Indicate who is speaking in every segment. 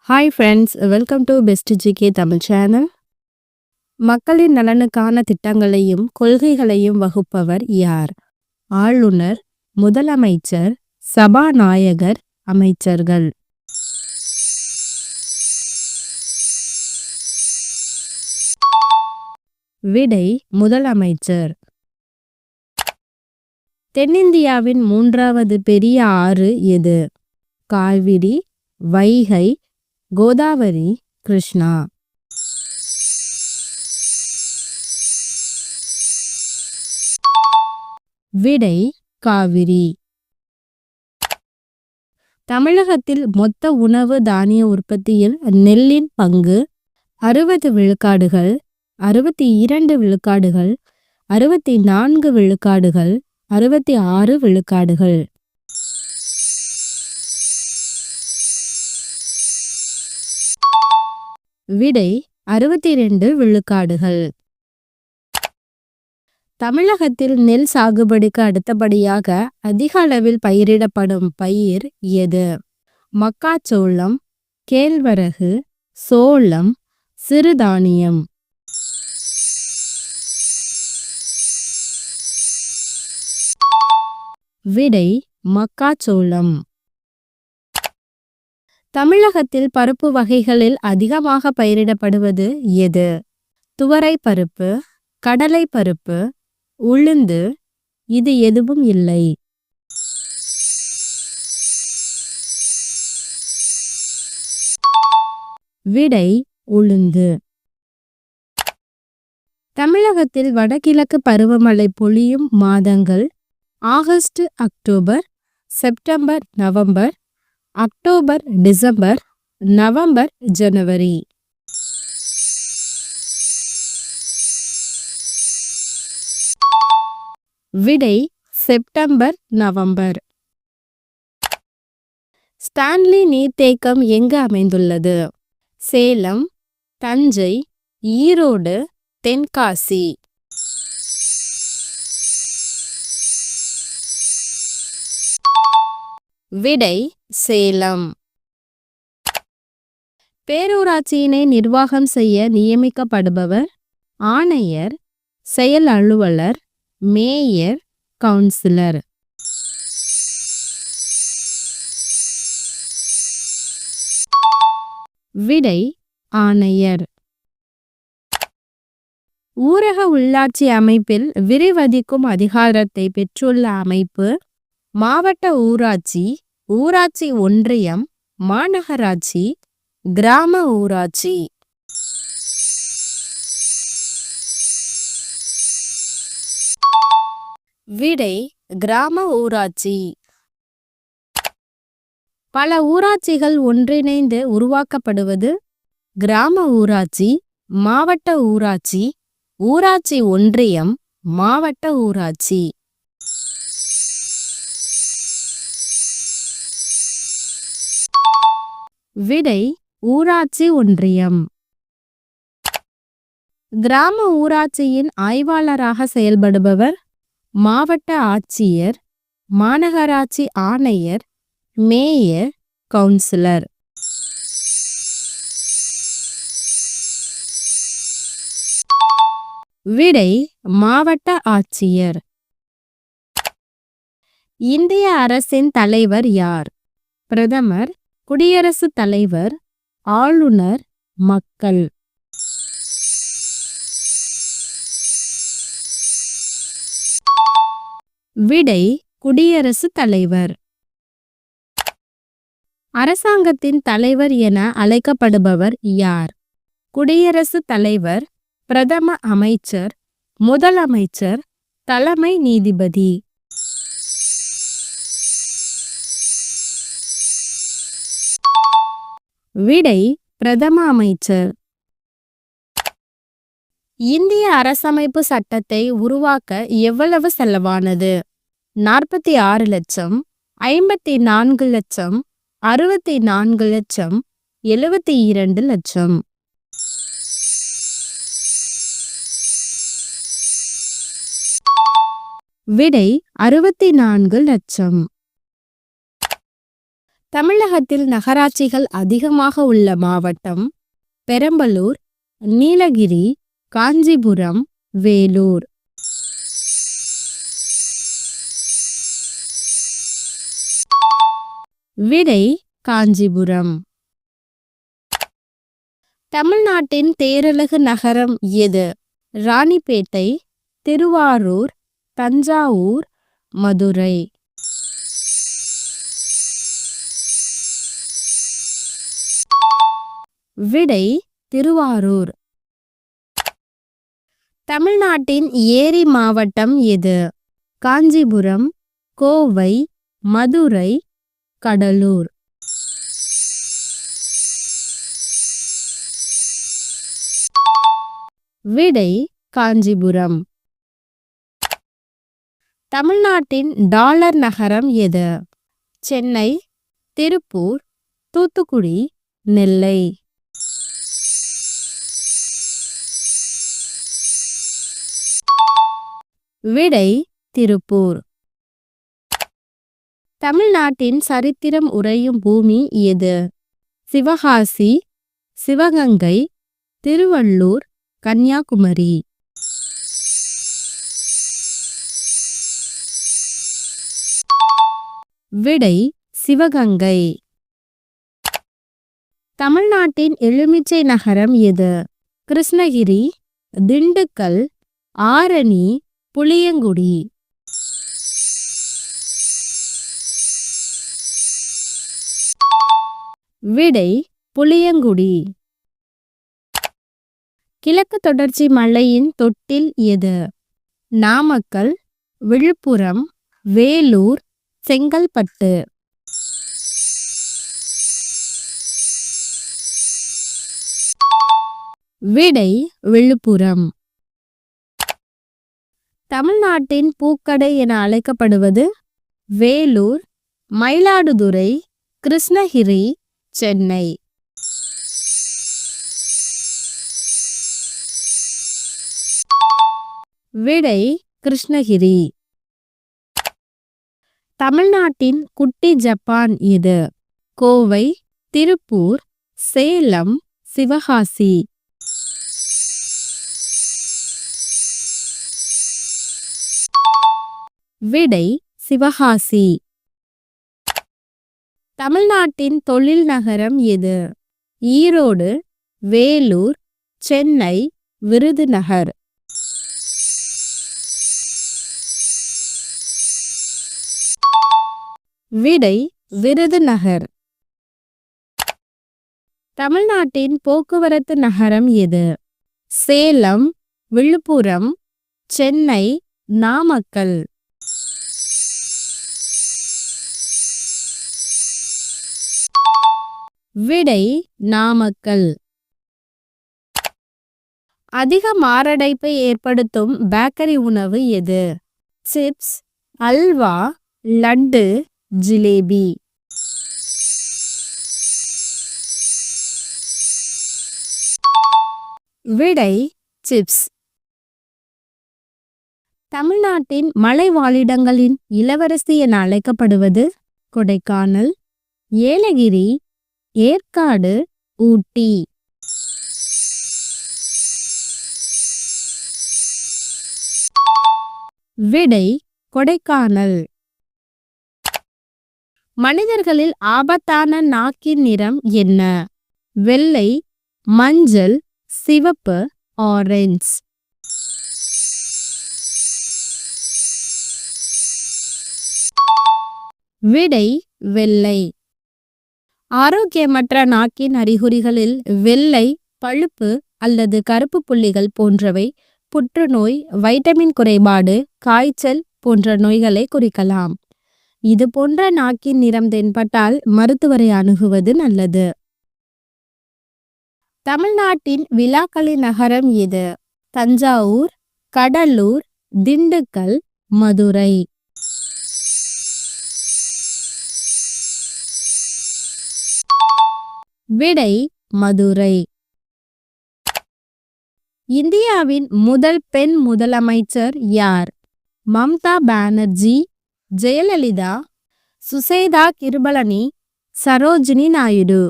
Speaker 1: Hi friends, welcome to best GK Tamil channel. மக்களின் நலனுக்கான திட்டங்களையும் கொள்கைகளையும் வகுப்பவர் யார்? ஆளுநர், முதலமைச்சர், சபாநாயகர், அமைச்சர்கள். விடை முதலமைச்சர். தென்னிந்தியாவின் மூன்றாவது பெரிய ஆறு எது? காவிரி, வைகை, கோதாவரி, கிருஷ்ணா. விடை காவிரி. தமிழகத்தில் மொத்த உணவு தானிய உற்பத்தியில் நெல்லின் பங்கு 60 விழுக்காடுகள், 62 விழுக்காடுகள், 64 விழுக்காடுகள், 66 விழுக்காடுகள். விடை 62 விழுக்காடுகள். தமிழகத்தில் நெல் சாகுபடிக்கு அடுத்தபடியாக அதிக அளவில் பயிரிடப்படும் பயிர் எது? மக்காச்சோளம், கேழ்வரகு, சோளம், சிறுதானியம். விடை மக்காச்சோளம். தமிழகத்தில் பருப்பு வகைகளில் அதிகமாக பயிரிடப்படுவது எது? துவரை பருப்பு, கடலை பருப்பு, உளுந்து, இது எதுவும் இல்லை. விடை உளுந்து. தமிழகத்தில் வடகிழக்கு பருவமழை பொழியும் மாதங்கள் August, October, September, November, October, December, November, January. விடை செப்டம்பர், நவம்பர். ஸ்டான்லி நீர்த்தேக்கம் எங்கு அமைந்துள்ளது? சேலம், தஞ்சை, ஈரோடு, தென்காசி. விடை சேலம். பேரூராட்சியினை நிர்வாகம் செய்ய நியமிக்கப்படுபவர் ஆணையர், செயல் அலுவலர், மேயர், கவுன்சிலர். விடை ஆணையர். ஊரக உள்ளாட்சி அமைப்பில் விரிவதிக்கும் அதிகாரத்தை பெற்றுள்ள அமைப்பு மாவட்ட ஊராட்சி, ஊராட்சி ஒன்றியம், மாநகராட்சி, கிராம ஊராட்சி. விடை கிராம ஊராட்சி. பல ஊராட்சிகள் ஒன்றிணைந்து உருவாக்கப்படுவது கிராம ஊராட்சி, மாவட்ட ஊராட்சி, ஊராட்சி ஒன்றியம், மாவட்ட ஊராட்சி. விடை ஊராட்சி ஒன்றியம். கிராம ஊராட்சியின் ஆய்வாளராக செயல்படுபவர் மாவட்ட ஆட்சியர், மாநகராட்சி ஆணையர், மேயர், கவுன்சிலர். விடை மாவட்ட ஆட்சியர். இந்திய அரசின் தலைவர் யார்? பிரதமர், குடியரசுத் தலைவர், ஆளுநர், மக்கள். விடை குடியரசுத் தலைவர். அரசாங்கத்தின் தலைவர் என அழைக்கப்படுபவர் யார்? குடியரசுத் தலைவர், பிரதம அமைச்சர், முதலமைச்சர், தலைமை நீதிபதி. விடை பிரதம அமைச்சர். இந்திய அரசமைப்பு சட்டத்தை உருவாக்க எவ்வளவு செலவானது? 46 லட்சம், 54 லட்சம், 64 லட்சம், 72 லட்சம். விடை 64 லட்சம். தமிழகத்தில் நகராட்சிகள் அதிகமாக உள்ள மாவட்டம் பெரம்பலூர், நீலகிரி, காஞ்சிபுரம், வேலூர். விடை காஞ்சிபுரம். தமிழ்நாட்டின் தேரழகு நகரம் எது? ராணிப்பேட்டை, திருவாரூர், தஞ்சாவூர், மதுரை. விடை திருவாரூர். தமிழ்நாட்டின் ஏரி மாவட்டம் எது? காஞ்சிபுரம், கோவை, மதுரை, கடலூர். விடை காஞ்சிபுரம். தமிழ்நாட்டின் டாலர் நகரம் எது? சென்னை, திருப்பூர், தூத்துக்குடி, நெல்லை. விடை திருப்பூர். தமிழ்நாட்டின் சரித்திரம் உறையும் பூமி எது? சிவகாசி, சிவகங்கை, திருவள்ளூர், கன்னியாகுமரி. விடை சிவகங்கை. தமிழ்நாட்டின் எலுமிச்சை நகரம் எது? கிருஷ்ணகிரி, திண்டுக்கல், ஆரணி, புளியங்குடி. விடை புளியங்குடி. கிழக்கு தொடர்ச்சி மலையின் தொட்டில் எது? நாமக்கல், விழுப்புரம், வேலூர், செங்கல்பட்டு. விடை விழுப்புரம். தமிழ்நாட்டின் பூக்கடை என அழைக்கப்படுவது? வேலூர், மயிலாடுதுறை, கிருஷ்ணகிரி, சென்னை. விடை கிருஷ்ணகிரி. தமிழ்நாட்டின் குட்டி ஜப்பான் எது? கோவை, திருப்பூர், சேலம், சிவகாசி. விடை சிவகாசி. தமிழ்நாட்டின் தொழில் நகரம் எது? ஈரோடு, வேலூர், சென்னை, விருதுநகர். விடை விருதுநகர். தமிழ்நாட்டின் போக்குவரத்து நகரம் எது? சேலம், விழுப்புரம், சென்னை, நாமக்கல். விடை நாமக்கல். அதிக மாரடைப்பை ஏற்படுத்தும் பேக்கரி உணவு எது? சிப்ஸ், அல்வா, லட்டு, ஜிலேபி. விடை சிப்ஸ். தமிழ்நாட்டின் மலை வாழிடங்களின் இளவரசி என அழைக்கப்படுவது? கொடைக்கானல், ஏலகிரி, ஏற்காடு, ஊட்டி. விடை கொடைக்கானல். மனிதர்களில் ஆபத்தான நாக்கின் நிறம் என்ன? வெள்ளை, மஞ்சள், சிவப்பு, ஆரஞ்சு. விடை வெள்ளை. ஆரோக்கியமற்ற நாக்கின் அறிகுறிகளில் வெள்ளை, பழுப்பு அல்லது கருப்பு புள்ளிகள் போன்றவை புற்றுநோய், வைட்டமின் குறைபாடு, காய்ச்சல் போன்ற நோய்களை குறிக்கலாம். இது போன்ற நாக்கின் நிறம் தென்பட்டால் மருத்துவரை அணுகுவது நல்லது. தமிழ்நாட்டின் விழாக்களின் நகரம் எது? தஞ்சாவூர், கடலூர், திண்டுக்கல், மதுரை. விடை மதுரை. இந்தியாவின் முதல் பெண் முதலமைச்சர் யார்? மம்தா பானர்ஜி, ஜெயலலிதா, சுசேதா கிருபளனி, சரோஜினி நாயுடு.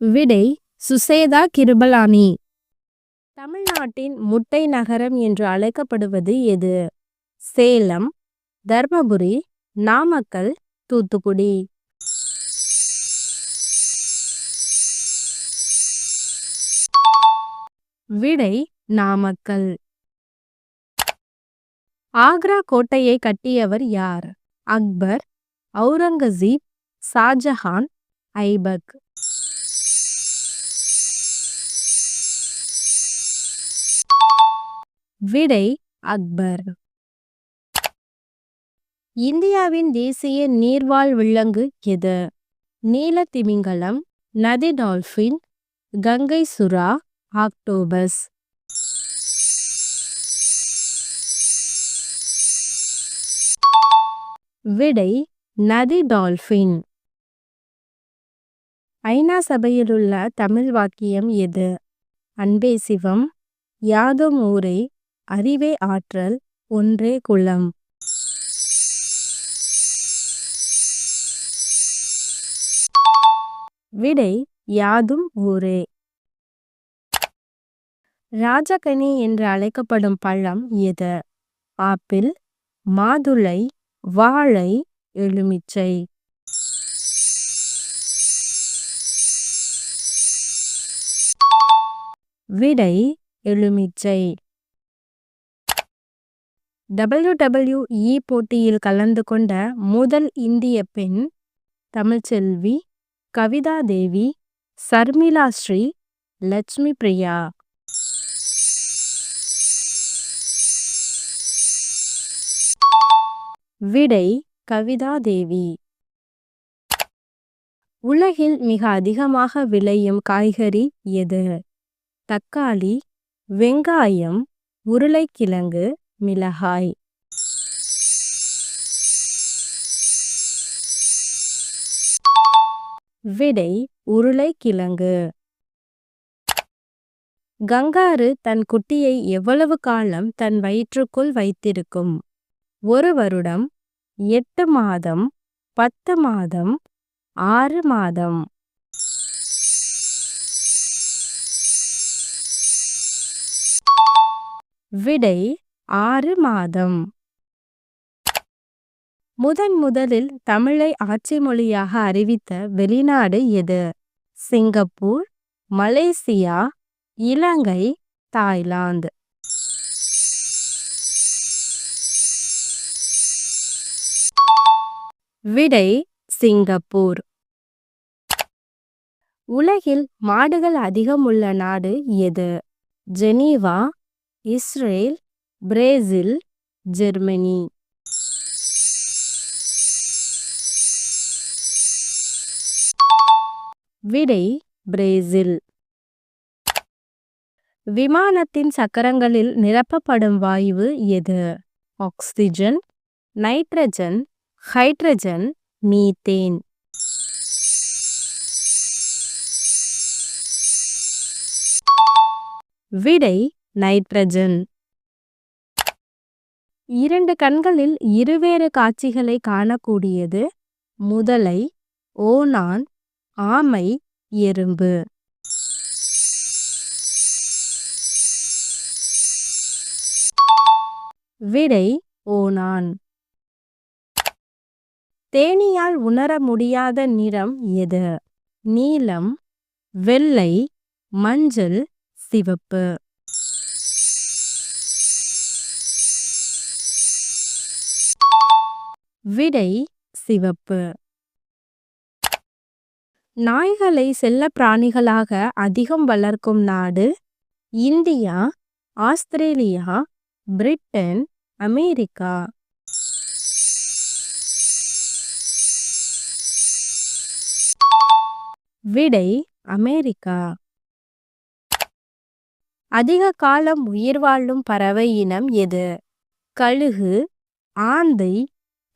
Speaker 1: விடை சுசேதா கிருபலானி. தமிழ்நாட்டின் முட்டை நகரம் என்று அழைக்கப்படுவது எது? சேலம், தர்மபுரி, நாமக்கல், தூத்துக்குடி. விடை நாமக்கல். ஆக்ரா கோட்டையை கட்டியவர் யார்? அக்பர், அவுரங்கசீப், ஷாஜஹான், ஐபக். விடை அக்பர். இந்தியாவின் தேசிய நீர்வாழ் விலங்கு எது? நீலத்திமிங்கலம், நதி டால்பின், கங்கை சுறா, ஆக்டோபஸ். விடை நதி டால்பின். ஐநா சபையிலுள்ள தமிழ் வாக்கியம் எது? அன்பே சிவம், யாதும் ஊரே, அறிவே ஆற்றல், ஒன்றே குலம். விடை யாதும் ஊரே. ராஜகனி என்று அழைக்கப்படும் பழம் எது? ஆப்பிள், மாதுளை, வாழை, எலுமிச்சை. விடை எலுமிச்சை. WWE போட்டியில் கலந்து கொண்ட முதல் இந்திய பெண்? தமிழ்ச்செல்வி, கவிதா தேவி, சர்மிளா ஸ்ரீ, லட்சுமி பிரியா. விடை கவிதா தேவி. உலகில் மிக அதிகமாக விளையும் காய்கறி எது? தக்காளி, வெங்காயம், உருளைக்கிழங்கு, மிளகாய். விடை உருளைக்கிழங்கு. கங்காரு தன் குட்டியை எவ்வளவு காலம் தன் வயிற்றுக்குள் வைத்திருக்கும்? 1 வருடம், 8 மாதம், 10 மாதம், 6 மாதம். விடை 6 மாதம். முதலில் தமிழை ஆட்சி மொழியாக அறிவித்த வெளிநாடு எது? சிங்கப்பூர், மலேசியா, இலங்கை, தாய்லாந்து. விடை சிங்கப்பூர். உலகில் மாடுகள் அதிகம் உள்ள நாடு எது? Geneva, Israel, Brazil, Germany. விடை பிரேசில். விமானத்தின் சக்கரங்களில் நிரப்பப்படும் வாயு எது? Oxygen, nitrogen, hydrogen, methane. விடை நைட்ரஜன். 2 கண்களில் இருவேறு காட்சிகளை காணக்கூடியது? முதலை, ஓணான், ஆமை, எறும்பு. விடை ஓணான். தேனீயால் உணர முடியாத நிறம் எது? நீலம், வெள்ளை, மஞ்சள், சிவப்பு. விடை சிவப்பு. நாய்களை செல்லப் பிராணிகளாக அதிகம் வளர்க்கும் நாடு? India, Australia, Britain, America. விடை அமெரிக்கா. அதிக காலம் உயிர் வாழும் பறவை இனம் எது? கழுகு, ஆந்தை,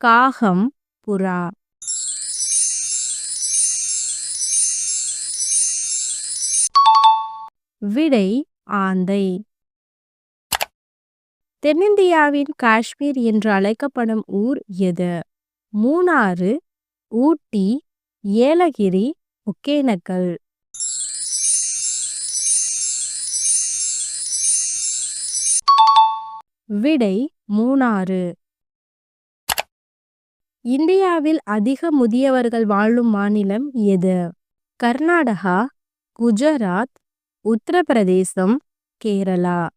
Speaker 1: காகம், புறா. விடை ஆந்தை. தென்னிந்தியாவின் காஷ்மீர் என்று அழைக்கப்படும் ஊர் எது? மூணாறு, ஊட்டி, ஏலகிரி, ஒகேனக்கல். விடை மூணாறு. இந்தியாவில் அதிக முதியவர்கள் வாழும் மாநிலம் எது? கர்நாடகா, குஜராத், உத்தரப்பிரதேசம், கேரளா.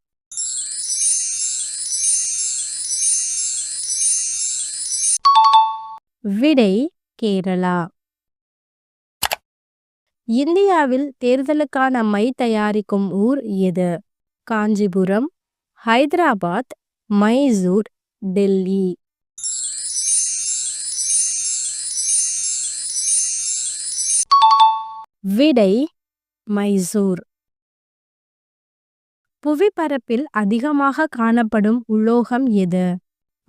Speaker 1: விடை கேரளா. இந்தியாவில் தேர்தலுக்கான மை தயாரிக்கும் ஊர் எது? காஞ்சிபுரம், ஹைதராபாத், மைசூர், டெல்லி. விடை மைசூர். புவிப்பரப்பில் அதிகமாக காணப்படும் உலோகம் எது?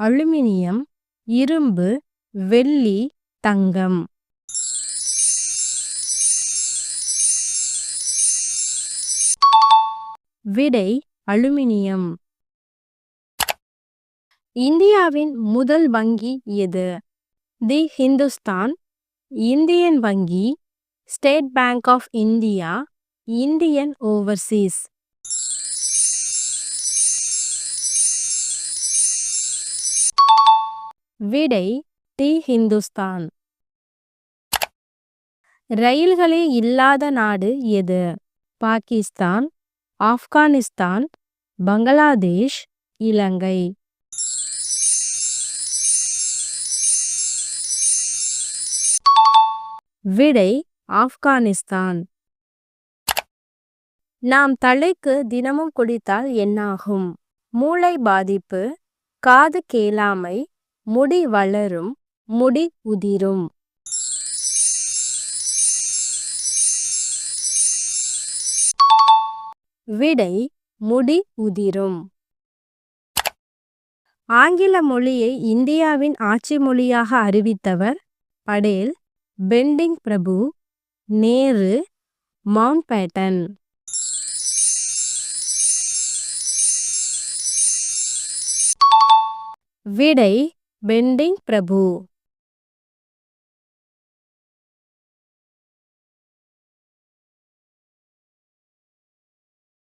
Speaker 1: அலுமினியம், இரும்பு, வெள்ளி, தங்கம். விடை அலுமினியம். இந்தியாவின் முதல் வங்கி எது? தி ஹிந்துஸ்தான், இந்தியன் வங்கி, State Bank of India, Indian Overseas. விடை தி ஹிந்துஸ்தான். ரயில்களே இல்லாத நாடு எது? பாகிஸ்தான், ஆப்கானிஸ்தான், பங்களாதேஷ், இலங்கை. விடை ஆப்கானிஸ்தான். நாம் தலைக்கு தினமும் குளித்தால் என்னாகும்? மூளை பாதிப்பு, காது கேளாமை, முடி வளரும், முடி உதிரும். விடை முடி உதிரும். ஆங்கில மொழியை இந்தியாவின் ஆட்சி மொழியாக அறிவித்தவர்? படேல், பெண்டிங் பிரபு, நேரு, மவுண்ட்பேட்டன். விடை பெண்டிங் பிரபு.